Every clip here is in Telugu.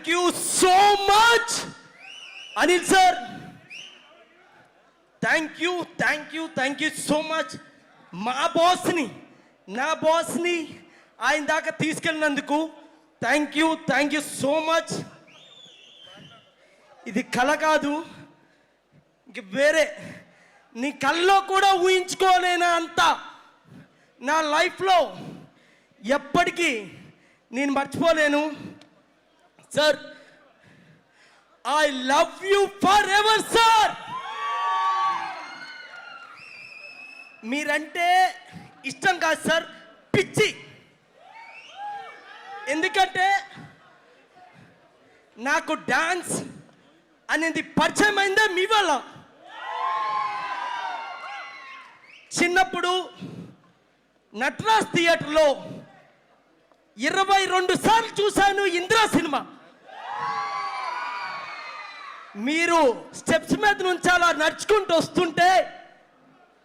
Thank you so much Anil sir. Thank you so much. మా బాస్ని, నా బాస్ని ఆయన దాకా తీసుకెళ్ళినందుకు థ్యాంక్ యూ సో మచ్. ఇది కళ కాదు, ఇంక వేరే నీ కల్లో కూడా ఊహించుకోలేనా అంత నా లైఫ్లో ఎప్పటికీ నేను మర్చిపోలేను. Sir, I love you for ever sir. మీరంటే ఇష్టం కాదు సార్, పిచ్చి. ఎందుకంటే నాకు డాన్స్ అనేది పరిచయం అయిందే మీ వల్ల. చిన్నప్పుడు నటరాజ్ థియేటర్లో 22 సార్లు చూశాను ఇంద్రా సినిమా. మీరు స్టెప్స్ మీద నుంచి అలా నడుచుకుంటూ వస్తుంటే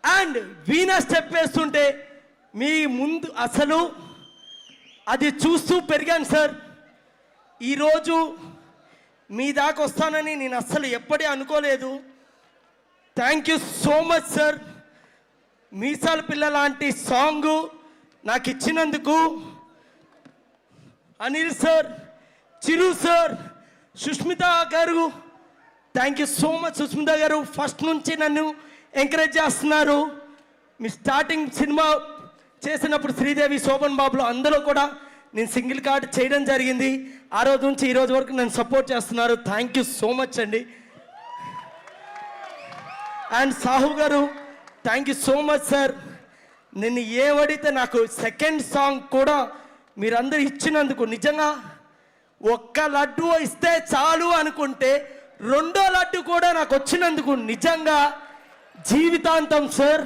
అండ్ వీణా స్టెప్ వేస్తుంటే మీ ముందు అసలు అది చూస్తూ పెరిగాను సార్. ఈరోజు మీ దాకా వస్తానని నేను అస్సలు ఎప్పుడూ అనుకోలేదు. Thank you so much sir. Meesala Pilla లాంటి సాంగు నాకు ఇచ్చినందుకు Anil sir, Chiru sir, Sushmita garu, thank you so much. Sushmita garu first నుంచి నన్ను ఎంకరేజ్ చేస్తున్నారు. మీ స్టార్టింగ్ సినిమా చేసినప్పుడు శ్రీదేవి, శోభన్ బాబులో అందులో కూడా నేను సింగిల్ కార్డ్ చేయడం జరిగింది. ఆ రోజు నుంచి ఈ రోజు వరకు నన్ను సపోర్ట్ చేస్తున్నారు. థ్యాంక్ యూ సో మచ్ అండి. అండ్ సాహు గారు, thank you so much sir. నేను ఏమడిగితే నాకు సెకండ్ సాంగ్ కూడా మీరందరూ ఇచ్చినందుకు నిజంగా ఒక్క లడ్డు ఇస్తే చాలు అనుకుంటే రెండో లడ్డు కూడా నాకు వచ్చినందుకు నిజంగా జీవితాంతం సార్.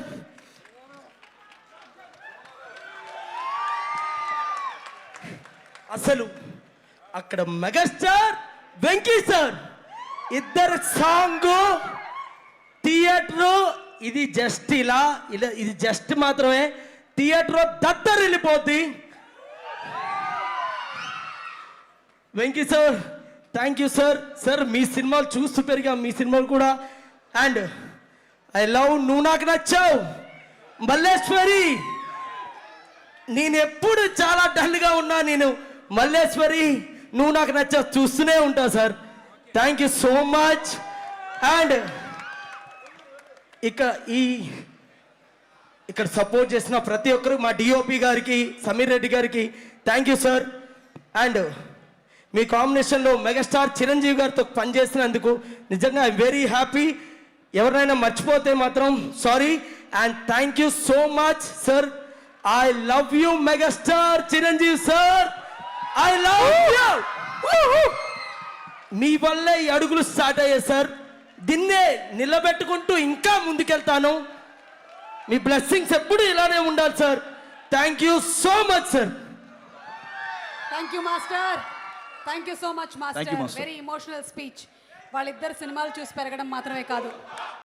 అసలు అక్కడ మెగాస్టార్ వెంకీ సార్ ఇద్దరు సాంగు థియేటరు, ఇది జస్ట్ ఇలా ఇది జస్ట్ మాత్రమే. థియేటర్లో దద్దరు వెళ్ళిపోద్ది. Venky sir, thank you sir. Sir, మీ సినిమాలు చూస్తూ పెరిగాం, మీ సినిమాలు కూడా. అండ్ ఐ లవ్ నువ్వు నాకు నచ్చావు, మల్లేశ్వరి. నేను ఎప్పుడు చాలా డల్గా ఉన్నా, నేను మల్లేశ్వరి నువ్వు నాకు నచ్చావు చూస్తూనే ఉంటా sir. Thank you so much. And ఇక్కడ సపోర్ట్ చేసిన ప్రతి ఒక్కరు, మా డిఓపి గారికి, సమీర్ రెడ్డి గారికి థ్యాంక్ యూ సార్. అండ్ మీ కాంబినేషన్లో మెగాస్టార్ చిరంజీవి గారితో పనిచేసినందుకు నిజంగా ఐఎమ్ వెరీ హ్యాపీ. ఎవరినైనా మర్చిపోతే మాత్రం sorry. And thank you so much sir. I love you megastar Chiranjeevi sir. I love you. మీ వల్లే ఈ అడుగులు స్టార్ట్ అయ్యాయి సార్. దీన్నే నిలబెట్టుకుంటూ ఇంకా ముందుకెళ్తాను. మీ బ్లెస్సింగ్స్ ఎప్పుడు ఇలానే ఉండాలి sir. Thank you so much sir. Thank you master. Thank you so much master. Very emotional speech. వాళ్ళిద్దరు సినిమాలు చూసి పెరగడం మాత్రమే కాదు,